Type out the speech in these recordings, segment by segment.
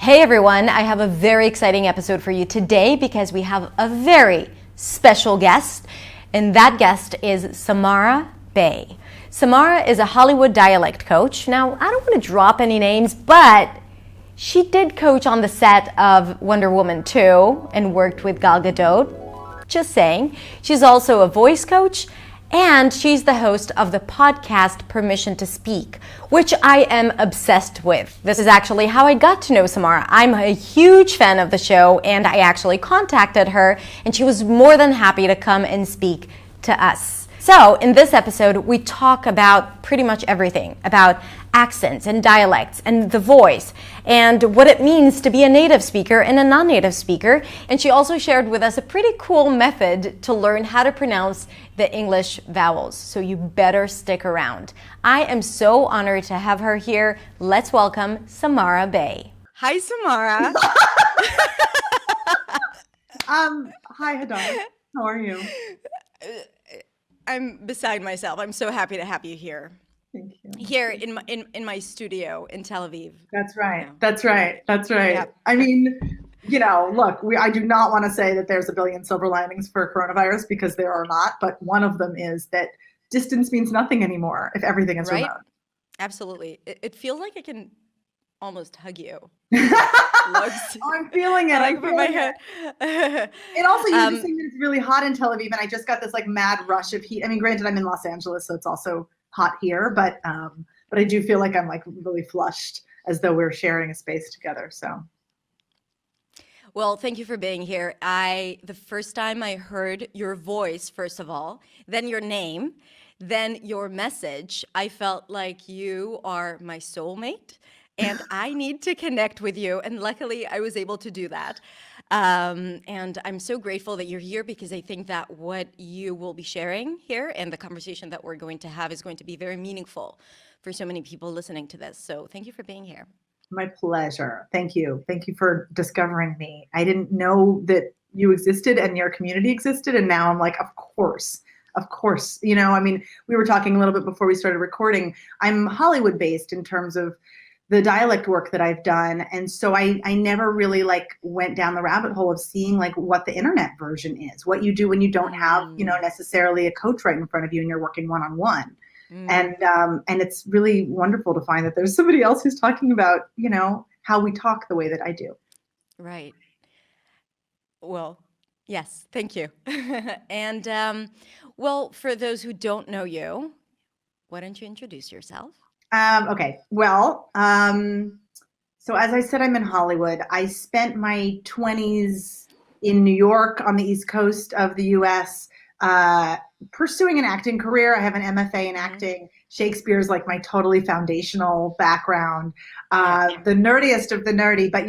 Hey everyone, I have a very exciting episode for you today because we have a very special guest, and that guest is Samara Bay. Samara is a Hollywood dialect coach. Now, I don't want to drop any names, but she did coach on the set of Wonder Woman 2 and worked with Gal Gadot. Just saying. She's also a voice coach, and she's the host of the podcast Permission to Speak, which I am obsessed with. This is actually how I got to know Samara. I'm a huge fan of the show, and I actually contacted her, and she was more than happy to come and speak to us. So in this episode, we talk about pretty much everything, about accents and dialects and the voice and what it means to be a native speaker and a non-native speaker. And she also shared with us a pretty cool method to learn how to pronounce the English vowels. So you better stick around. I am so honored to have her here. Let's welcome Samara Bay. Hi, Samara. Hi, Hadar. How are you? I'm beside myself. I'm so happy to have you here. Thank you. Here in my studio in Tel Aviv. That's right. Yeah. That's right. That's right. Yep. I mean, look, I do not want to say that there's a billion silver linings for coronavirus because there are not, but one of them is that distance means nothing anymore if everything is Right? remote. Absolutely. It feels like I can almost hug you. I'm feeling it. I put my head. And also, you're just saying that it's really hot in Tel Aviv, and I just got this like mad rush of heat. I mean, granted, I'm in Los Angeles, so it's also hot here, but I do feel like I'm like really flushed, as though we're sharing a space together. So. Well, thank you for being here. The first time I heard your voice, first of all, then your name, then your message, I felt like you are my soulmate. And I need to connect with you. And luckily, I was able to do that. And I'm so grateful that you're here because I think that what you will be sharing here and the conversation that we're going to have is going to be very meaningful for so many people listening to this. So thank you for being here. My pleasure. Thank you. Thank you for discovering me. I didn't know that you existed and your community existed. And now I'm like, of course. Of course. I mean, we were talking a little bit before we started recording. I'm Hollywood based in terms of the dialect work that I've done. And so I never really went down the rabbit hole of seeing what the internet version is, what you do when you don't have, necessarily a coach right in front of you and you're working one-on-one. And it's really wonderful to find that there's somebody else who's talking about, how we talk the way that I do. Right. Well, yes, thank you. And well, for those who don't know you, why don't you introduce yourself? Okay. Well, so as I said, I'm in Hollywood. I spent my 20s in New York on the East Coast of the US, pursuing an acting career. I have an MFA in acting. Shakespeare's like my totally foundational background, the nerdiest of the nerdy, but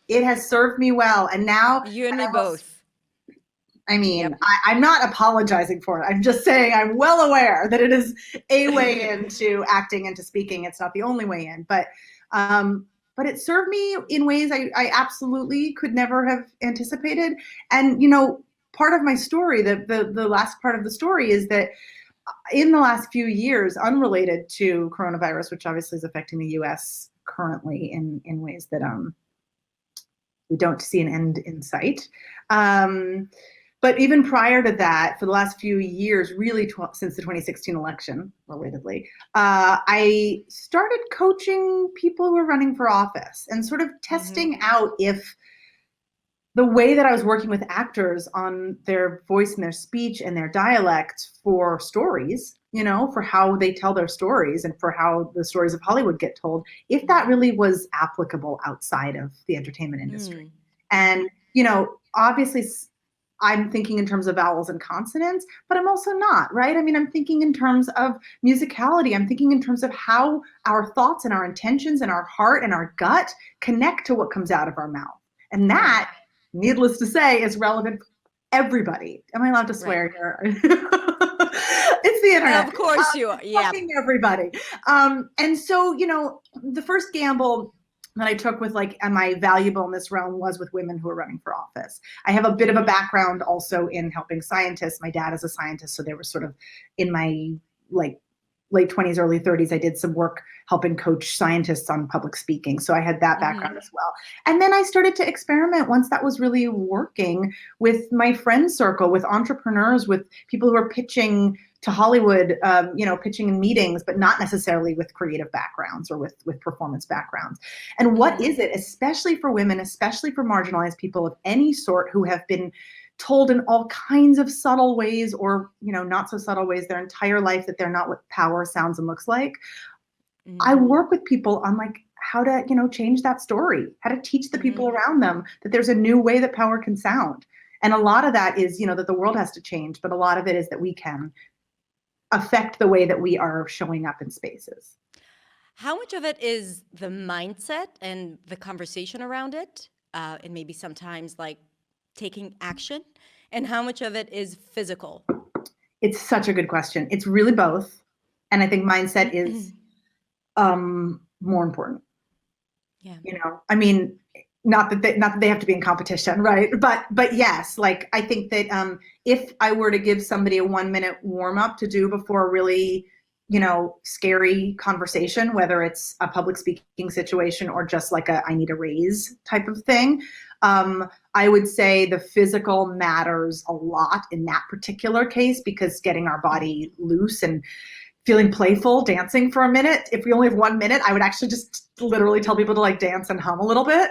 it has served me well. And now you and me both. I mean, I'm not apologizing for it. I'm just saying I'm well aware that it is a way into acting and to speaking. It's not the only way in, but it served me in ways I absolutely could never have anticipated. And, part of my story, the last part of the story is that in the last few years, unrelated to coronavirus, which obviously is affecting the U.S. currently in ways that we don't see an end in sight. But even prior to that, for the last few years, really since the 2016 election, relatedly, I started coaching people who are running for office and sort of testing out if the way that I was working with actors on their voice and their speech and their dialect for stories, for how they tell their stories and for how the stories of Hollywood get told, if that really was applicable outside of the entertainment industry. And, obviously, I'm thinking in terms of vowels and consonants, but I'm also not, right? I mean, I'm thinking in terms of musicality. I'm thinking in terms of how our thoughts and our intentions and our heart and our gut connect to what comes out of our mouth. And that, needless to say, is relevant for everybody. Am I allowed to swear here? It's the internet. Of course you are. Yeah. Fucking everybody. And so, the first gamble that I took with am I valuable in this realm was with women who are running for office. I have a bit of a background also in helping scientists. My dad is a scientist, so they were sort of in my late 20s, early 30s, I did some work helping coach scientists on public speaking. So I had that background as well. And then I started to experiment once that was really working with my friend circle, with entrepreneurs, with people who are pitching to Hollywood, pitching in meetings, but not necessarily with creative backgrounds or with performance backgrounds. And what is it, especially for women, especially for marginalized people of any sort who have been told in all kinds of subtle ways or, not so subtle ways their entire life that they're not what power sounds and looks like. I work with people on how to, change that story, how to teach the people around them that there's a new way that power can sound. And a lot of that is, that the world has to change, but a lot of it is that we can affect the way that we are showing up in spaces. How much of it is the mindset and the conversation around it, and maybe sometimes taking action, and how much of it is physical? It's such a good question. It's really both. And I think mindset is more important. Yeah. Not that they have to be in competition, right? But yes, I think that if I were to give somebody a 1-minute warm up to do before a really, scary conversation, whether it's a public speaking situation or just I need a raise type of thing, I would say the physical matters a lot in that particular case, because getting our body loose and feeling playful, dancing for a minute. If we only have 1 minute, I would actually just literally tell people to dance and hum a little bit.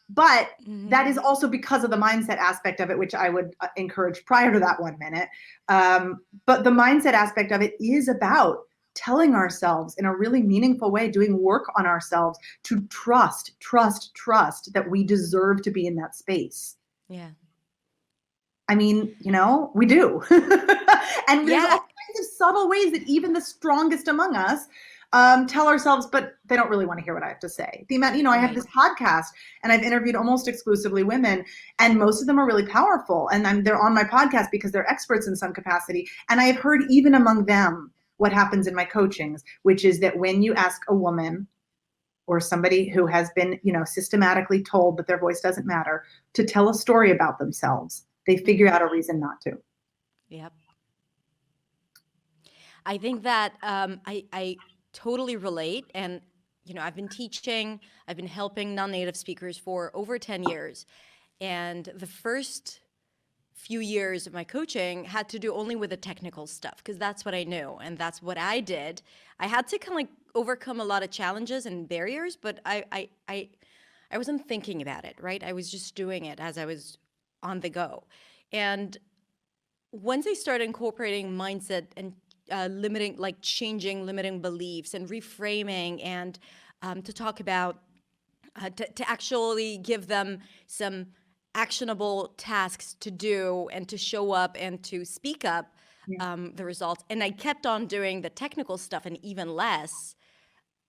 But that is also because of the mindset aspect of it, which I would encourage prior to that 1 minute. But the mindset aspect of it is about telling ourselves in a really meaningful way, doing work on ourselves to trust that we deserve to be in that space. Yeah. We do. And there's all kinds of subtle ways that even the strongest among us tell ourselves, but they don't really want to hear what I have to say. The amount, I have this podcast and I've interviewed almost exclusively women, and most of them are really powerful. And they're on my podcast because they're experts in some capacity. And I have heard even among them what happens in my coachings, which is that when you ask a woman or somebody who has been, systematically told that their voice doesn't matter to tell a story about themselves, they figure out a reason not to. Yep. I think that I totally relate. And, I've been teaching, I've been helping non-native speakers for over 10 years. And the first few years of my coaching had to do only with the technical stuff, because that's what I knew and that's what I did. I had to kind of overcome a lot of challenges and barriers, but I wasn't thinking about it, right? I was just doing it as I was on the go. And once I started incorporating mindset and changing limiting beliefs and reframing, and to talk about, to actually give them some actionable tasks to do and to show up and to speak up, the results. And I kept on doing the technical stuff and even less.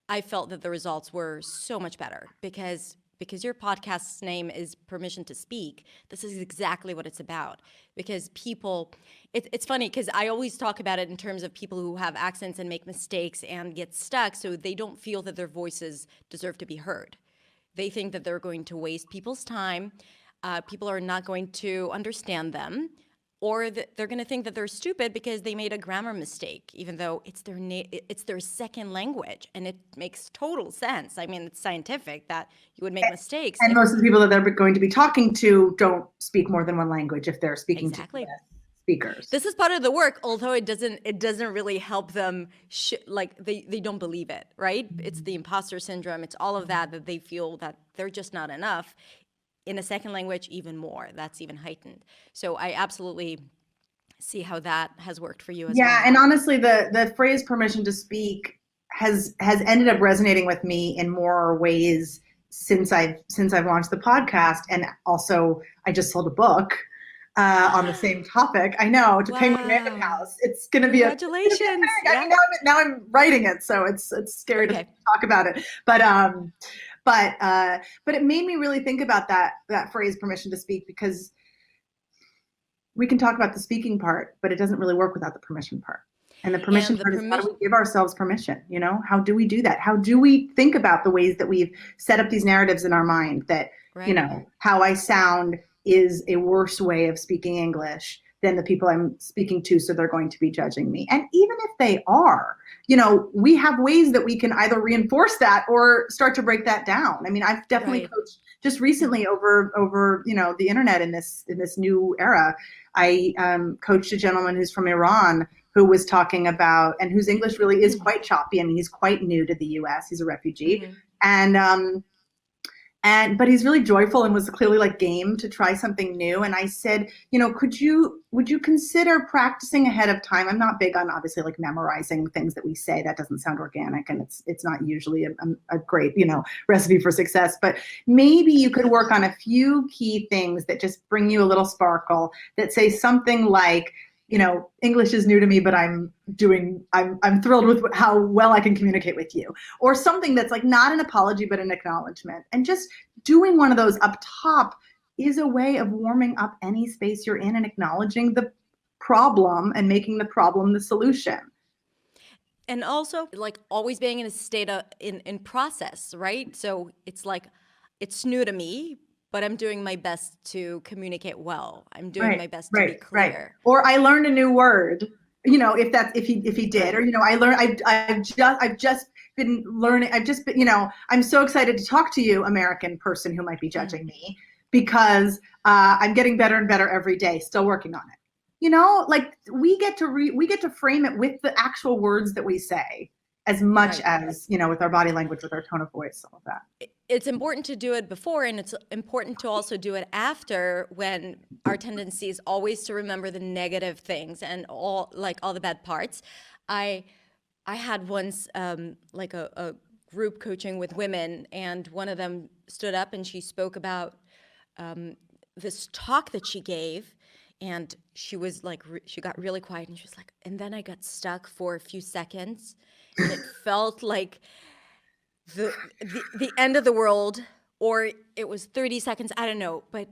I felt that the results were so much better because your podcast's name is Permission to Speak. This is exactly what it's about. Because people, it's funny because I always talk about it in terms of people who have accents and make mistakes and get stuck, so they don't feel that their voices deserve to be heard. They think that they're going to waste people's time. People are not going to understand them, or they're going to think that they're stupid because they made a grammar mistake, even though it's their second language, and it makes total sense. It's scientific that you would make mistakes. And most of the people that they're going to be talking to don't speak more than one language if they're speaking to speakers. This is part of the work, although it doesn't really help them. They don't believe it, right? It's the imposter syndrome. It's all of that they feel that they're just not enough. In a second language, even more. That's even heightened. So I absolutely see how that has worked for you as well. Yeah, and honestly, the phrase "permission to speak" has ended up resonating with me in more ways since I've launched the podcast, and also I just sold a book on the same topic. I know, to Penguin Random House. It's going to be congratulations. Now I'm writing it, so it's scary to talk about it, but it made me really think about that phrase "permission to speak," because we can talk about the speaking part, but it doesn't really work without the permission part. And the permission part is, how do we give ourselves permission? How do we do that? How do we think about the ways that we've set up these narratives in our mind that, how I sound is a worse way of speaking English than the people I'm speaking to, so they're going to be judging me. And even if they are, you know, we have ways that we can either reinforce that or start to break that down. I mean, I've definitely coached just recently over you know, the internet in this new era. I coached a gentleman who's from Iran who was talking about, and whose English really is quite choppy. I mean, he's quite new to the U.S. He's a refugee, but he's really joyful and was clearly like game to try something new. And I said, you know, would you consider practicing ahead of time? I'm not big on obviously like memorizing things that we say. That doesn't sound organic, and it's not usually a great, you know, recipe for success. But maybe you could work on a few key things that just bring you a little sparkle, that say something like, you know, English is new to me, but I'm thrilled with how well I can communicate with you. Or something that's like not an apology, but an acknowledgement. And just doing one of those up top is a way of warming up any space you're in and acknowledging the problem and making the problem the solution. And also, like, always being in a state of in process, right? So it's like, it's new to me, but I'm doing my best to communicate well. I'm doing my best to be clear. Or I learned a new word, you know, if he did, or, you know, I've just been learning. You know, I'm so excited to talk to you, American person who might be judging me, because I'm getting better and better every day, still working on it. You know, like we get to frame it with the actual words that we say, as much as, you know, with our body language, with our tone of voice, all of that. It's important to do it before, and it's important to also do it after, when our tendency is always to remember the negative things and all the bad parts. I had once like a group coaching with women, and one of them stood up and she spoke about this talk that she gave, and she was like, she got really quiet, and she was like, and then I got stuck for a few seconds, and it felt like the end of the world, or it was 30 seconds, I don't know. But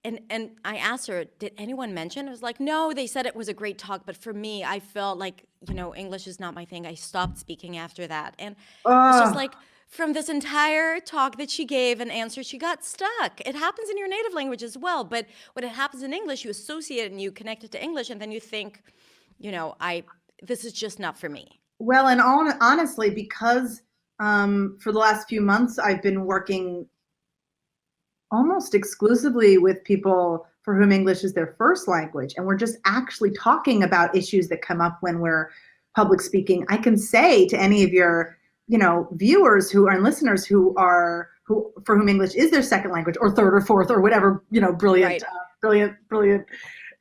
and I asked her, did anyone mention? I was like, no, they said it was a great talk, but for me, I felt like, you know, English is not my thing. I stopped speaking after that. And it's just like, from this entire talk that she gave and answer, she got stuck. It happens in your native language as well, but when it happens in English, you associate it and you connect it to English, and then you think, you know, this is just not for me. Well, and honestly, because for the last few months, I've been working almost exclusively with people for whom English is their first language, and we're just actually talking about issues that come up when we're public speaking. I can say to any of your, you know, viewers who are and listeners who for whom English is their second language or third or fourth or whatever, you know, brilliant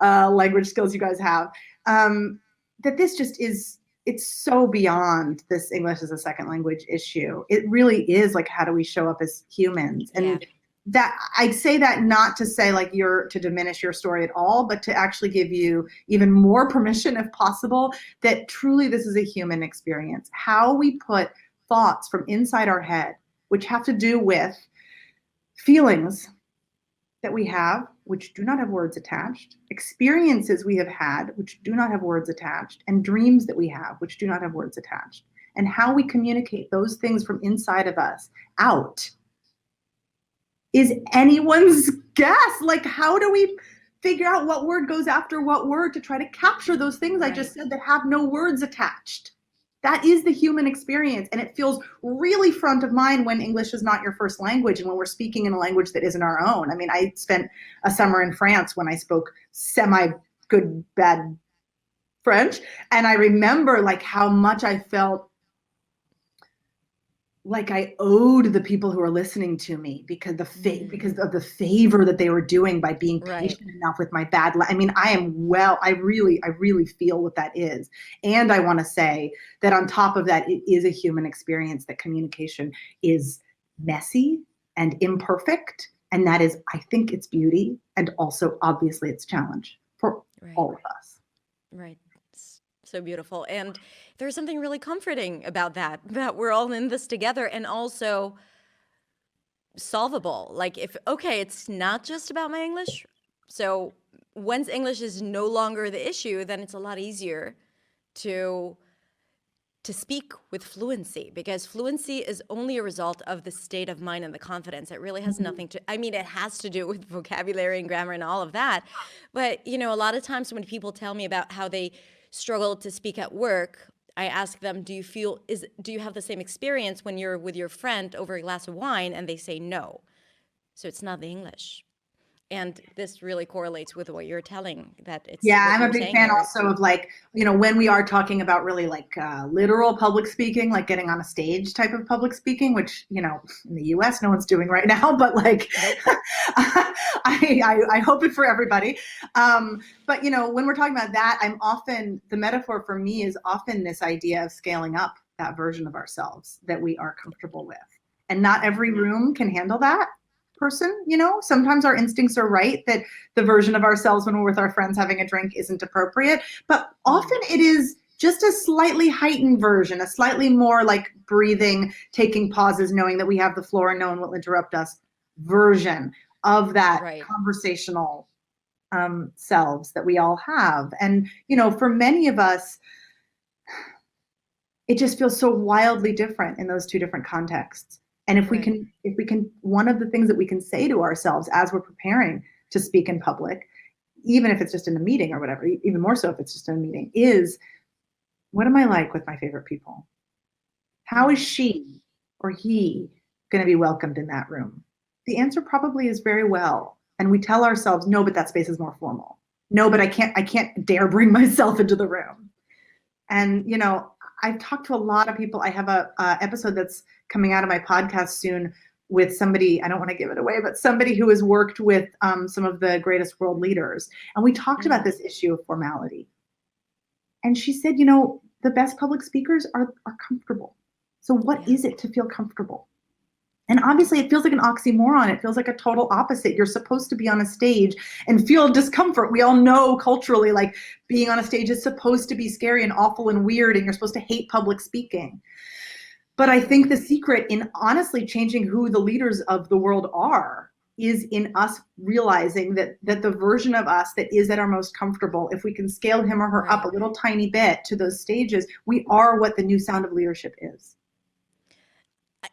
language skills you guys have, that this just is. It's so beyond this English as a second language issue. It really is like, how do we show up as humans? And that I say that not to say like to diminish your story at all, but to actually give you even more permission, if possible, that truly this is a human experience. How we put thoughts from inside our head, which have to do with feelings that we have, which do not have words attached, experiences we have had, which do not have words attached, and dreams that we have, which do not have words attached, and how we communicate those things from inside of us out is anyone's guess. Like, how do we figure out what word goes after what word to try to capture those things I just said that have no words attached? That is the human experience, and it feels really front of mind when English is not your first language and when we're speaking in a language that isn't our own. I mean, I spent a summer in France when I spoke semi-good, bad French, and I remember like how much I felt like I owed the people who are listening to me because of the favor that they were doing by being patient enough with my bad. I mean, I really feel what that is. And I want to say that on top of that, it is a human experience, that communication is messy and imperfect. And that is, I think, its beauty. And also, obviously, its challenge for all of us. Right. So beautiful. And there's something really comforting about that we're all in this together, and also solvable. Like, it's not just about my English. So once English is no longer the issue, then it's a lot easier to to speak with fluency, because fluency is only a result of the state of mind and the confidence. It really has nothing to, I mean, it has to do with vocabulary and grammar and all of that. But, you know, a lot of times when people tell me about how they struggle to speak at work, I ask them, do you have the same experience when you're with your friend over a glass of wine? And they say no. So it's not the English. And this really correlates with what you're telling, that it's. Yeah, I'm a big fan also of, like, you know, when we are talking about really like literal public speaking, like getting on a stage type of public speaking, which, you know, in the US, no one's doing right now, but like, I hope it for everybody. But, you know, when we're talking about that, the metaphor for me is often this idea of scaling up that version of ourselves that we are comfortable with. And not every room can handle that person, you know. Sometimes our instincts are right that the version of ourselves when we're with our friends having a drink isn't appropriate, but often it is just a slightly heightened version, a slightly more like breathing, taking pauses, knowing that we have the floor and no one will interrupt us version of that conversational selves that we all have. And, you know, for many of us, it just feels so wildly different in those two different contexts. And if we can, one of the things that we can say to ourselves as we're preparing to speak in public, even if it's just in a meeting or whatever, even more so if it's just in a meeting, is, what am I like with my favorite people? How is she or he going to be welcomed in that room? The answer probably is very well. And we tell ourselves, no, but that space is more formal. No, but I can't dare bring myself into the room. And, you know, I've talked to a lot of people. I have a episode that's coming out of my podcast soon with somebody, I don't want to give it away, but somebody who has worked with some of the greatest world leaders. And we talked about this issue of formality. And she said, you know, the best public speakers are comfortable. So what is it to feel comfortable? And obviously it feels like an oxymoron. It feels like a total opposite. You're supposed to be on a stage and feel discomfort. We all know culturally, like, being on a stage is supposed to be scary and awful and weird, and you're supposed to hate public speaking. But I think the secret in honestly changing who the leaders of the world are is in us realizing that the version of us that is at our most comfortable, if we can scale him or her up a little tiny bit to those stages, we are what the new sound of leadership is.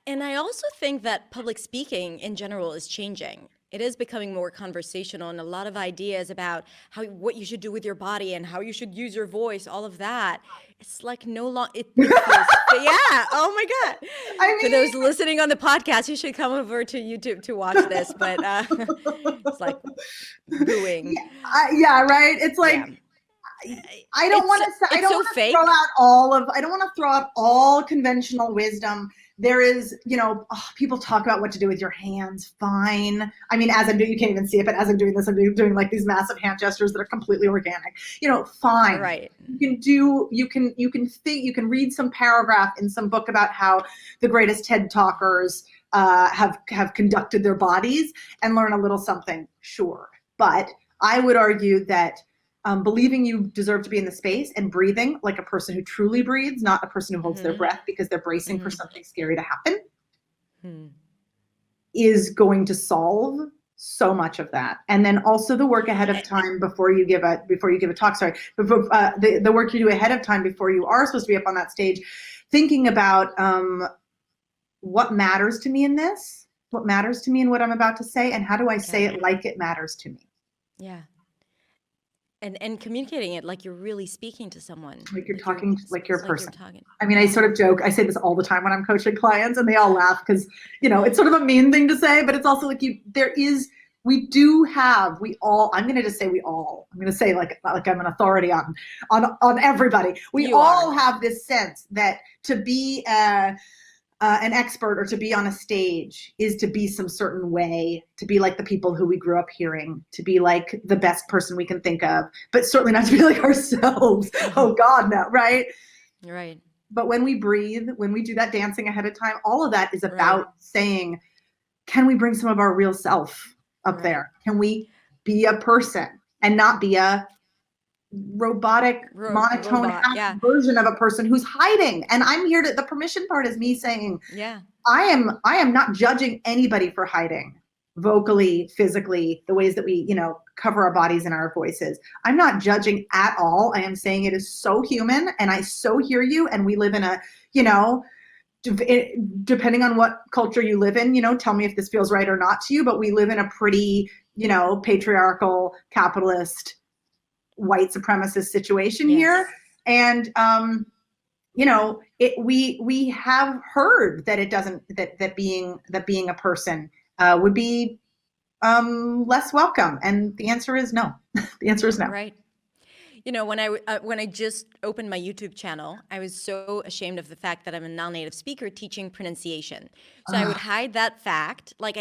And I also think that public speaking in general is changing. It is becoming more conversational, and a lot of ideas about what you should do with your body and how you should use your voice, all of that. It's like no longer, yeah, oh my God. I mean, for those listening on the podcast, you should come over to YouTube to watch this, but it's like booing. Yeah, right? It's like, I don't want to throw out all conventional wisdom. There is, you know, people talk about what to do with your hands. Fine. I mean, as I'm doing, you can't even see it, but as I'm doing this, I'm doing like these massive hand gestures that are completely organic. You know, fine. Right. You can read some paragraph in some book about how the greatest TED talkers have conducted their bodies and learn a little something. Sure. But I would argue that believing you deserve to be in the space and breathing like a person who truly breathes, not a person who holds their breath because they're bracing for something scary to happen, is going to solve so much of that. And then also the work ahead of time before you give a talk. Sorry, the work you do ahead of time before you are supposed to be up on that stage, thinking about what matters to me in this, what matters to me in what I'm about to say, and how do I say it like it matters to me. Yeah. And communicating it like you're really speaking to someone. Like you're talking, like you're a person. I mean, I sort of joke, I say this all the time when I'm coaching clients and they all laugh because, you know, it's sort of a mean thing to say, but it's also like I'm going to just say we all, I'm going to say like I'm an authority on everybody. We all have this sense that to be an expert or to be on a stage is to be some certain way, to be like the people who we grew up hearing, to be like the best person we can think of, but certainly not to be like ourselves. Oh God, no, right? Right. But when we breathe, when we do that dancing ahead of time, all of that is about saying, can we bring some of our real self up there? Can we be a person and not be a robotic, monotone version of a person who's hiding? And I'm here to, the permission part is me saying, I am not judging anybody for hiding. vocally, physically, the ways that we, cover our bodies and our voices. I'm not judging at all. I am saying it is so human, and I so hear you. And we live in a, depending on what culture you live in, tell me if this feels right or not to you, but we live in a pretty, patriarchal, capitalist, white supremacist situation here. And, we have heard that it doesn't, that being a person would be less welcome. And the answer is no. The answer is no. Right. When I just opened my YouTube channel, I was so ashamed of the fact that I'm a non-native speaker teaching pronunciation. So I would hide that fact. Like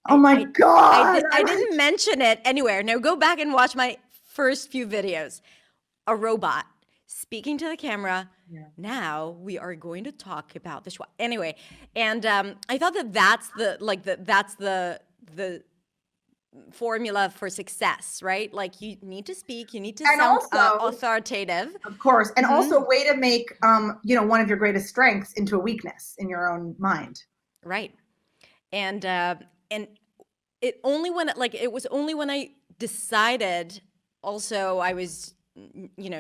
oh my God. I didn't mention it anywhere. Now go back and watch my first few videos. A robot speaking to the camera. Yeah. Now we are going to talk about the schwa. Anyway, and I thought that's the formula for success, right? Like you need to speak, you need to sound authoritative. Of course. And also a way to make, one of your greatest strengths into a weakness in your own mind. Right. And it was only when I decided, also I was,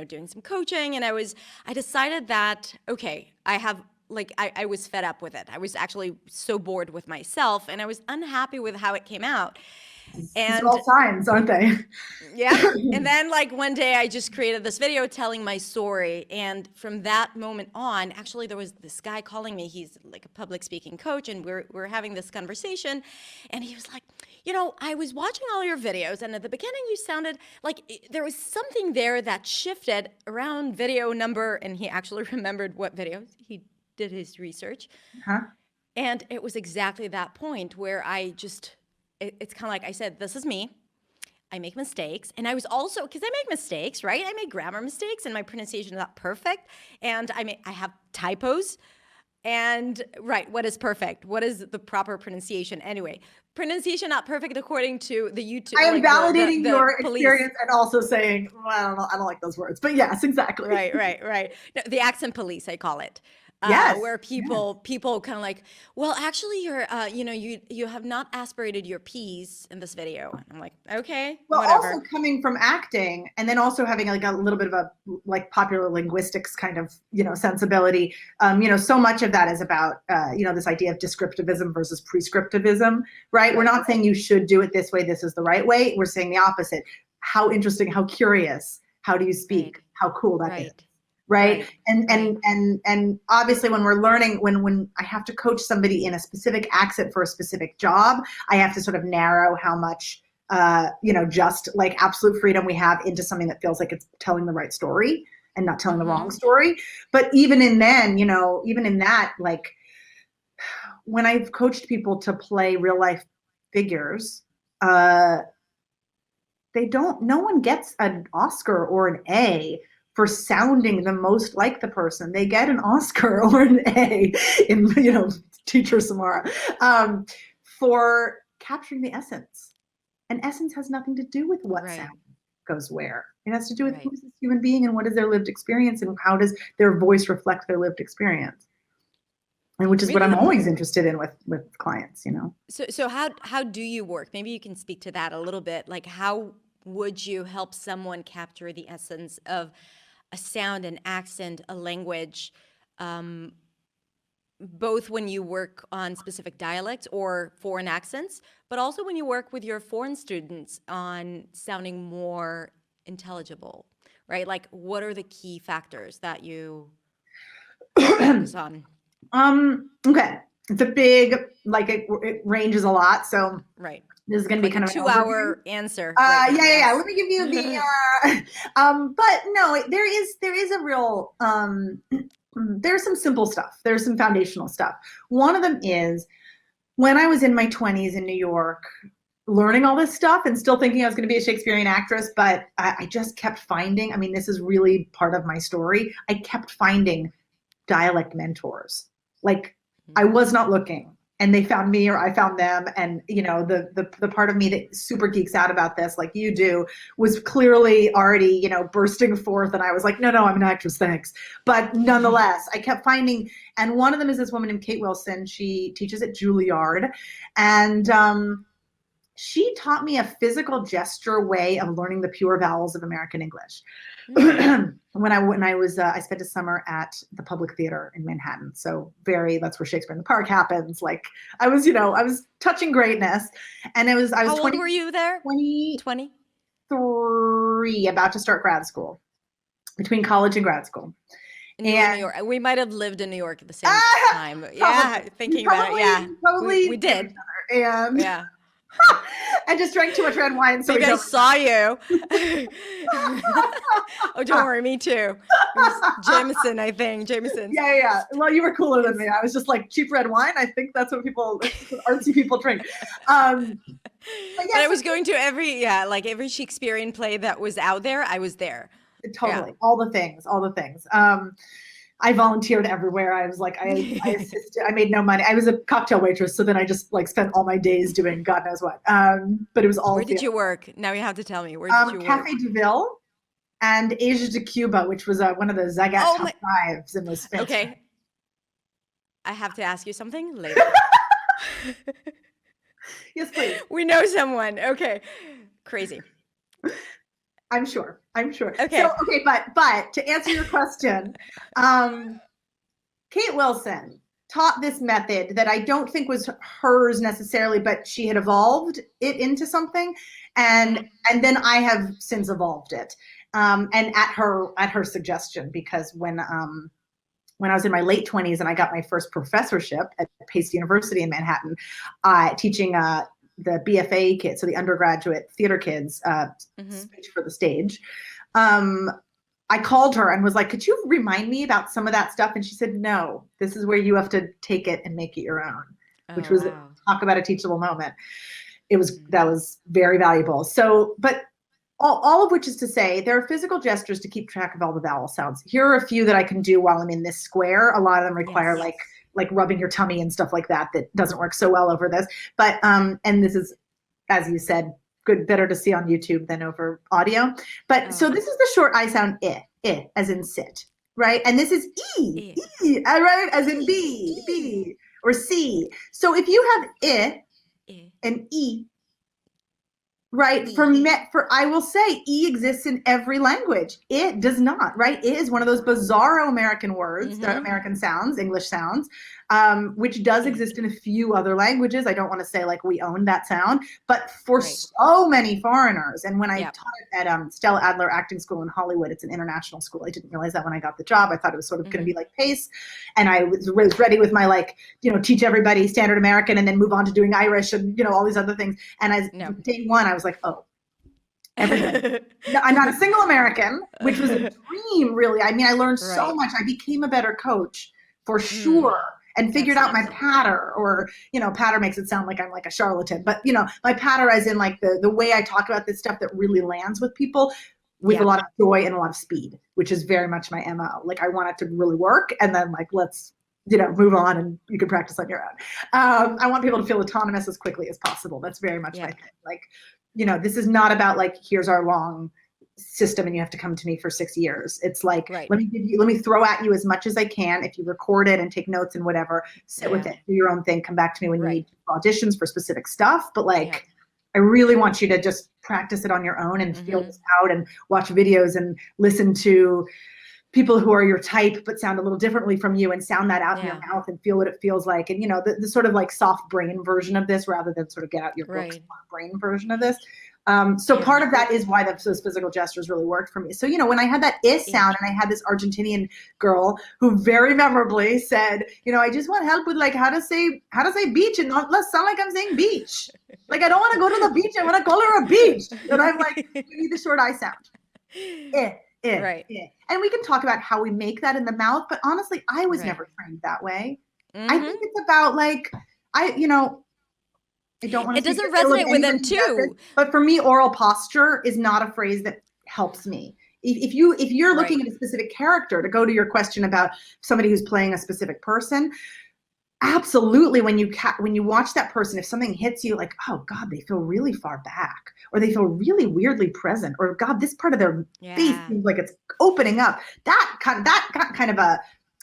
doing some coaching, and I decided that, okay, I was fed up with it. I was actually so bored with myself, and I was unhappy with how it came out. And all signs, aren't they? Yeah. And then one day I just created this video telling my story. And from that moment on, actually there was this guy calling me. He's like a public speaking coach, and we're having this conversation. And he was like, I was watching all your videos, and at the beginning you sounded like there was something there that shifted around video number. And he actually remembered what videos. He did his research. Huh? And it was exactly that point where it's kind of like I said, this is me. I make mistakes. And I was also, because I make mistakes, right? I make grammar mistakes, and my pronunciation is not perfect. And I have typos. And right, what is perfect? What is the proper pronunciation? Anyway, pronunciation not perfect according to the YouTube. I am validating your police experience and also saying, well, I don't like those words. But yes, exactly. Right. No, the accent police, I call it. Yes. Where people kind of like, well, actually, you're, you have not aspirated your P's in this video. And I'm like, okay, well, whatever. Also coming from acting, and then also having a little bit of a popular linguistics kind of sensibility. So much of that is about this idea of descriptivism versus prescriptivism, right? We're not saying you should do it this way. This is the right way. We're saying the opposite. How interesting, how curious, how do you speak? Right. How cool that is. Right. And obviously when we're learning, when I have to coach somebody in a specific accent for a specific job, I have to sort of narrow how much, just like absolute freedom we have into something that feels like it's telling the right story and not telling the wrong story. But even in that, like when I've coached people to play real life figures, no one gets an Oscar or an A for sounding the most like the person. They get an Oscar or an A in, Teacher Samara, for capturing the essence. And essence has nothing to do with what sound goes where. It has to do with who's this human being and what is their lived experience and how does their voice reflect their lived experience. And which is what I'm always interested in with clients, So how do you work? Maybe you can speak to that a little bit. Like, how would you help someone capture the essence of a sound, an accent, a language, both when you work on specific dialects or foreign accents, but also when you work with your foreign students on sounding more intelligible, right? Like, what are the key factors that you focus on? Okay. It's a big, it ranges a lot. So this is going to be kind of a 2-hour answer. Yeah. Let me give you the, but no, there is a real, there's some simple stuff. There's some foundational stuff. One of them is when I was in my 20s in New York, learning all this stuff and still thinking I was going to be a Shakespearean actress, but I just kept finding, this is really part of my story. I kept finding dialect mentors. I was not looking. And they found me or I found them. And, the part of me that super geeks out about this, like you do, was clearly already, bursting forth. And I was like, no, I'm an actress, thanks. But nonetheless, I kept finding, and one of them is this woman named Kate Wilson. She teaches at Juilliard. And she taught me a physical gesture way of learning the pure vowels of American English. When I was I spent a summer at the Public Theater in Manhattan, so that's where Shakespeare in the Park happens. Like I was touching greatness, and I was How old were you there? 20, 20? 3, about to start grad school, between college and grad school. And you were in New York. We might have lived in New York at the same time. Yeah, thinking about it. Yeah, probably we did. And yeah. I just drank too much red wine. So maybe I saw you. Oh, don't worry, me too. It was Jameson, I think. Jameson. Yeah. Well, you were cooler than me. I was just like cheap red wine. I think that's what artsy people drink. But I was going to every Shakespearean play that was out there. I was there. Totally. Yeah. All the things. I volunteered everywhere. I was like, I assisted. I made no money. I was a cocktail waitress. So then I just like spent all my days doing God knows what. But it was all. Where did you work? Now you have to tell me. Where did you work? Cafe de Ville and Asia de Cuba, which was one of the Zagat top fives and was fantastic. Okay. I have to ask you something later. Yes, please. We know someone. Okay. Crazy. I'm sure. Okay. So, but to answer your question, Kate Wilson taught this method that I don't think was hers necessarily, but she had evolved it into something, and then I have since evolved it, and at her suggestion, because when I was in my late 20s and I got my first professorship at Pace University in Manhattan, teaching the BFA kids, so the undergraduate theater kids, speech for the stage. I called her and was like, could you remind me about some of that stuff? And she said, no, this is where you have to take it and make it your own, which was talk about a teachable moment. That was very valuable. So, but all of which is to say, there are physical gestures to keep track of all the vowel sounds. Here are a few that I can do while I'm in this square. A lot of them require like rubbing your tummy and stuff like that doesn't work so well over this. But and this is, as you said, better to see on YouTube than over audio. But so this is the short I sound I as in sit, right? And this is E, right? As in B, or C. So if you have I and E, right? For I will say E exists in every language. It does not, right? It is one of those bizarro American words, American sounds, English sounds, which does exist in a few other languages. I don't want to say like we own that sound, but for so many foreigners. And when I taught it at Stella Adler Acting School in Hollywood, it's an international school. I didn't realize that when I got the job. I thought it was sort of going to be like Pace. And I was ready with my teach everybody standard American and then move on to doing Irish and, all these other things. And day one, I was like, oh, everything. No, I'm not a single American, which was a dream, really. I mean, I learned so much. I became a better coach for sure. And figured out my patter, or, patter makes it sound like I'm like a charlatan, but, my patter as in like the way I talk about this stuff that really lands with people with a lot of joy and a lot of speed, which is very much my MO. Like I want it to really work, and then let's, move on and you can practice on your own. I want people to feel autonomous as quickly as possible. That's very much my thing. Like, this is not about here's our long system and you have to come to me for 6 years. It's like, let me throw at you as much as I can. If you record it and take notes and whatever, sit with it, do your own thing, come back to me when you need auditions for specific stuff. But I really want you to just practice it on your own and feel this out and watch videos and listen to people who are your type but sound a little differently from you and sound that out in your mouth and feel what it feels like. And, the sort of soft brain version of this rather than sort of get out your book smart brain version of this. So part of that is why those physical gestures really worked for me. So, when I had that sound and I had this Argentinian girl who very memorably said, I just want help with how to say beach and not sound like I'm saying beach. I don't want to go to the beach. I want to call her a beach. And I'm like, you need the short I sound. Right. And we can talk about how we make that in the mouth. But honestly, I was never trained that way. I think it's about I don't want to. It doesn't resonate with them too. But for me, oral posture is not a phrase that helps me. If you're looking at a specific character, to go to your question about somebody who's playing a specific person, absolutely. When you watch that person, if something hits you like, oh God, they feel really far back, or they feel really weirdly present, or God, this part of their face seems like it's opening up. That kind of a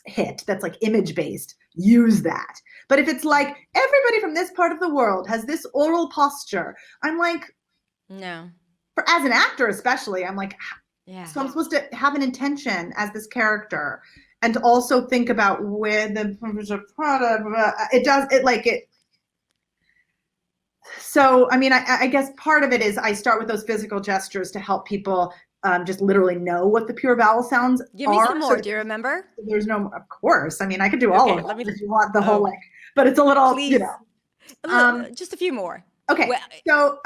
hit that's image based. Use that. But if it's like, everybody from this part of the world has this oral posture, I'm like, no. As an actor especially, I'm like, yeah. So I'm supposed to have an intention as this character and to also think about where the So, I mean, I guess part of it is I start with those physical gestures to help people just literally know what the pure vowel sounds are. Give me some more. Do you remember? There's no, of course. I mean, I could do all of them if you want the whole like, but it's a little, please. you know. Just a few more. Okay. Well,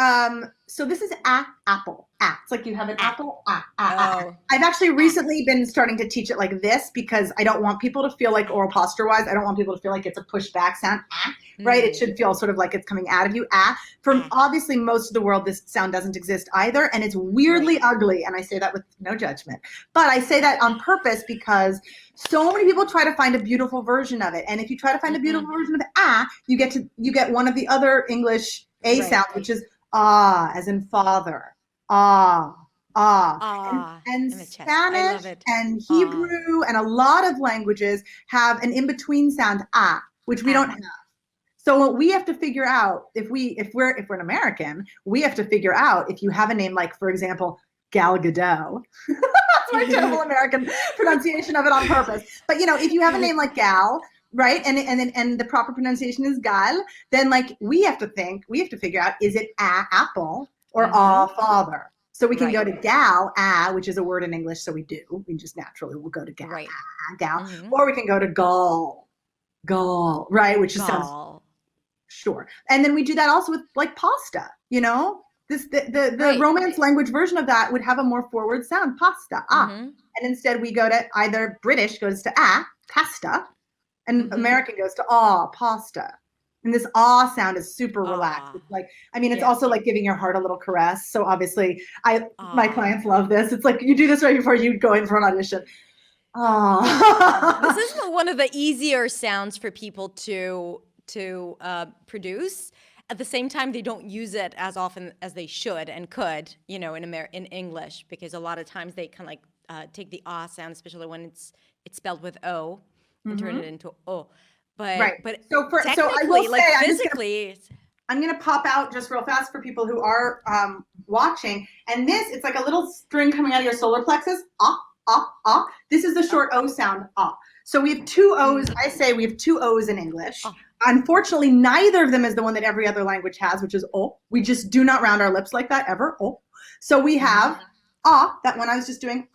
so this is apple. It's like you have an apple. I've actually recently been starting to teach it like this because I don't want people to feel like oral posture wise. I don't want people to feel like it's a push back sound. Right? It should feel sort of like it's coming out of you. For obviously most of the world, this sound doesn't exist either. And it's weirdly ugly. And I say that with no judgment. But I say that on purpose because so many people try to find a beautiful version of it. And if you try to find a beautiful version of you get one of the other English sounds, which is as in father. And Spanish and Hebrew and a lot of languages have an in-between sound which we don't have. So what we have to figure out, if we're an American, we have to figure out if you have a name like, for example, Gal Gadot. That's my terrible American pronunciation of it on purpose. But if you have a name like Gal, right, and the proper pronunciation is Gal, then like we have to figure out, is it apple or father? So we can go to gal, which is a word in English, so we just naturally will go to gal, gal, or we can go to gall, right, which just sounds sure. And then we do that also with like pasta, the Romance language version of that would have a more forward sound, pasta, and instead we go to either British goes to pasta, and American goes to pasta. And this sound is super relaxed. It's like, I mean, it's also like giving your heart a little caress. So obviously my clients love this. It's like you do this right before you go in for an audition. This is one of the easier sounds for people to produce. At the same time, they don't use it as often as they should and could, in English, because a lot of times they kind of like take the sound, especially when it's spelled with O, and turn it into O. But so I will say, physically, I'm gonna pop out just real fast for people who are watching. And it's like a little string coming out of your solar plexus. This is the short O sound. So we have two O's. I say we have two O's in English. Unfortunately, neither of them is the one that every other language has, which is O. We just do not round our lips like that ever. O. So we have that one I was just doing.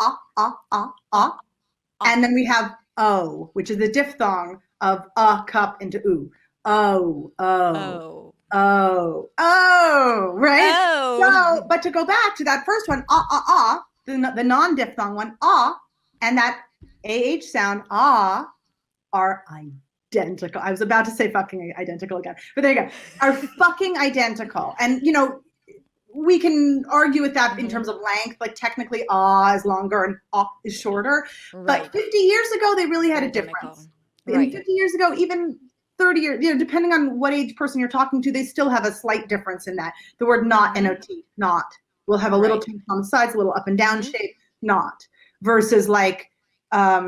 And then we have O, which is the diphthong of cup into oo. Right? So, but to go back to that first one, the non-diphthong one, and that sound, are identical. I was about to say fucking identical again, but there you go. Are fucking identical. And, we can argue with that in terms of length, like technically is longer and is shorter. But 50 years ago, they really had a difference. And 50 years ago, even 30 years, depending on what age person you're talking to, they still have a slight difference in that. The word not, N-O-T, not, will have a little tone on the sides, a little up and down shape, not, versus like, I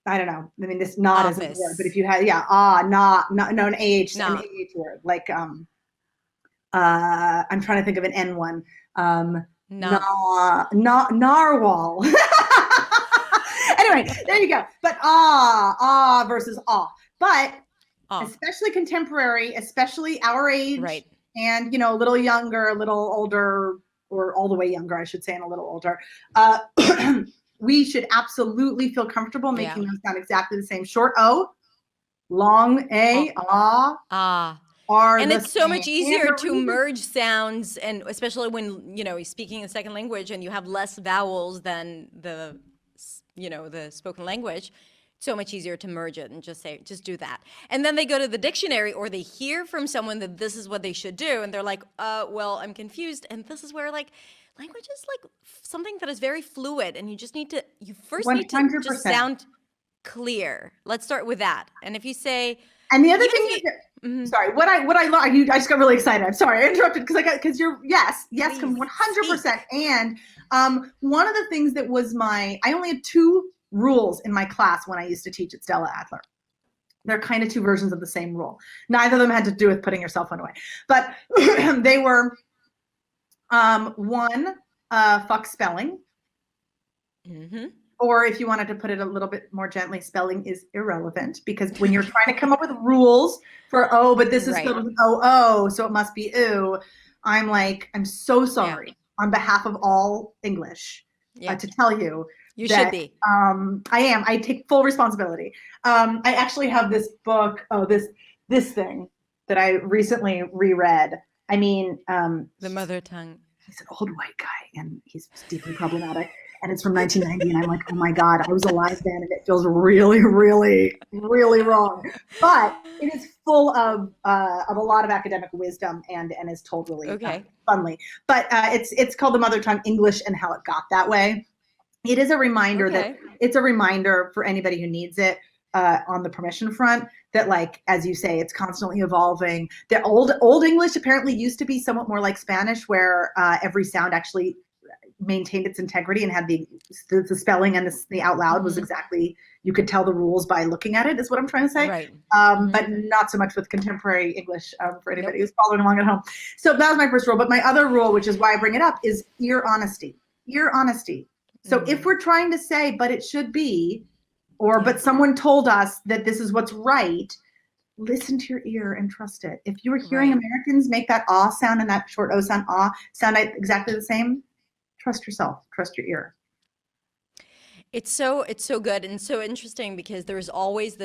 don't know. I mean, this not isn't a word, but if you had, not, no, an AH word, like, I'm trying to think of an N one. Narwhal. Anyway, there you go. But versus But especially contemporary, especially our age, and a little younger, a little older, or all the way younger, I should say, and a little older. We should absolutely feel comfortable making them sound exactly the same. Short O, long A, and it's so much easier to merge sounds, and especially when you're speaking a second language and you have less vowels than the spoken language. So much easier to merge it and just do that. And then they go to the dictionary, or they hear from someone that this is what they should do, and they're like, well, I'm confused. And this is where like language is like something that is very fluid, and you first 100%. Need to just sound clear. Let's start with that. And if you say, and the other thing is, sorry, what I learned, I just got really excited. I'm sorry, I interrupted because you're yes, 100%. And one of the things that was I only had 2 rules in my class when I used to teach at Stella Adler. They're kind of two versions of the same rule. Neither of them had to do with putting your cell phone away, but they were one, fuck spelling. Mm-hmm. Or if you wanted to put it a little bit more gently, spelling is irrelevant, because when you're trying to come up with rules for, oh, but this is spelled with O, so it must be ooh, I'm like, I'm so sorry on behalf of all English to tell you. You that, should be. I am. I take full responsibility. I actually have this book, this thing that I recently reread. I mean, The Mother Tongue. He's an old white guy, and he's deeply problematic. And it's from 1990, and I'm like, oh my God, I was alive then, and it feels really, really, really wrong. But it is full of a lot of academic wisdom, and is told really funly. But it's called The Mother Tongue: English and How It Got That Way. It is a reminder that it's a reminder for anybody who needs it on the permission front, that, like, as you say, it's constantly evolving. The old English apparently used to be somewhat more like Spanish, where every sound actually maintained its integrity and had the spelling and the out loud was exactly, you could tell the rules by looking at it, is what I'm trying to say. Right. But not so much with contemporary English for anybody who's following along at home. So that was my first rule. But my other rule, which is why I bring it up, is ear honesty. Ear honesty. So if we're trying to say, but it should be, or but someone told us that this is what's right, listen to your ear and trust it. If you were hearing Americans make that ah sound and that short o sound, sound exactly the same, trust yourself, trust your ear. It's so good and so interesting, because there's always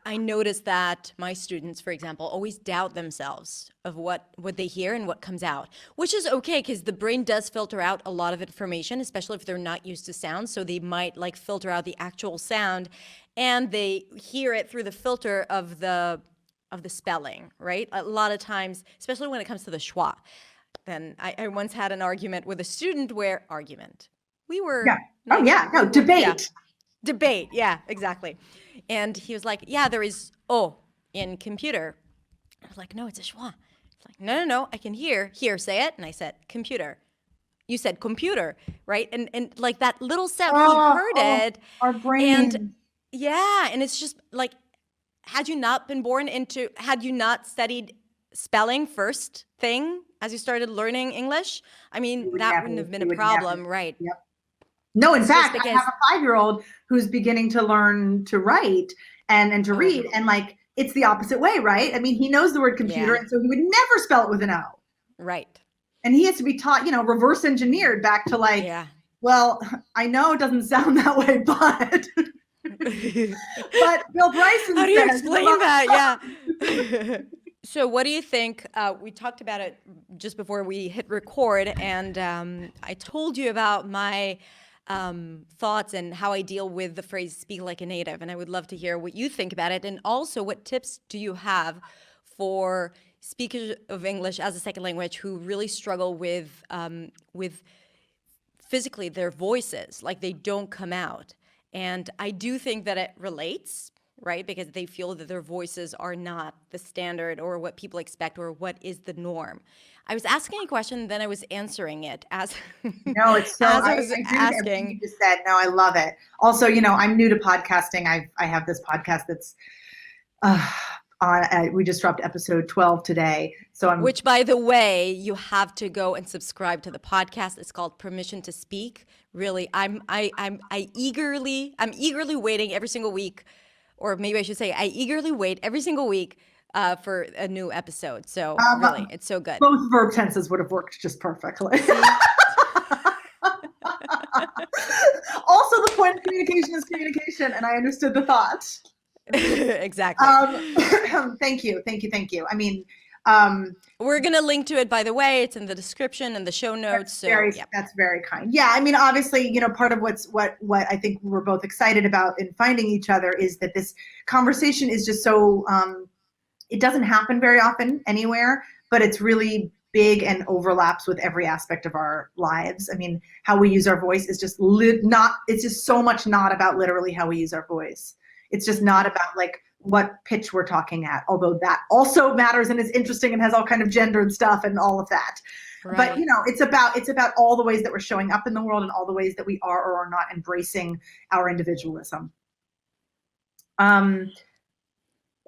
I notice that my students, for example, always doubt themselves of what they hear and what comes out, which is okay, because the brain does filter out a lot of information, especially if they're not used to sound. So they might like filter out the actual sound, and they hear it through the filter of the spelling, right? A lot of times, especially when it comes to the schwa. Then I once had an argument with a student we were debate. Debate, yeah, exactly. And he was like, yeah, there is O in computer. I was like, no, it's a schwa. He's like, no, I can hear. Here, say it. And I said, computer. You said computer, right? And like that little sound, he heard it. Our brain. And and it's just like, had you not studied spelling first thing as you started learning English, I mean, that wouldn't have been a problem, right? Yep. No, in fact, I have a 5-year-old who's beginning to learn to write and to read, and like, it's the opposite way, right? I mean, he knows the word computer, and so he would never spell it with an O. Right. And he has to be taught, reverse engineered back to like, well, I know it doesn't sound that way, but but Bill Bryson How do you explain that? Yeah. So what do you think? We talked about it just before we hit record, and I told you about my thoughts and how I deal with the phrase "speak like a native," and I would love to hear what you think about it, and also what tips do you have for speakers of English as a second language who really struggle with physically their voices, like they don't come out. And I do think that it relates, right? Because they feel that their voices are not the standard or what people expect or what is the norm. I was asking a question, then I was answering it as no, it's so as I was asking. Everything you just said. No, I love it. Also, I'm new to podcasting. I have this podcast that's we just dropped episode 12 today. So which, by the way, you have to go and subscribe to the podcast. It's called Permission to Speak. Really, I'm eagerly waiting every single week, or maybe I should say I eagerly wait every single week for a new episode. So really, it's so good. Both verb tenses would have worked just perfectly. Also, the point of communication is communication, and I understood the thought. Exactly. Thank you. I mean, we're going to link to it, by the way. It's in the description and the show notes. That's very kind. Yeah. I mean, obviously, part of what I think we're both excited about in finding each other is that this conversation is just so, it doesn't happen very often anywhere, but it's really big and overlaps with every aspect of our lives. I mean, how we use our voice is just it's just so much not about literally how we use our voice. It's just not about like what pitch we're talking at, although that also matters and is interesting and has all kind of gender and stuff and all of that. Right. But it's about all the ways that we're showing up in the world and all the ways that we are or are not embracing our individualism. Um,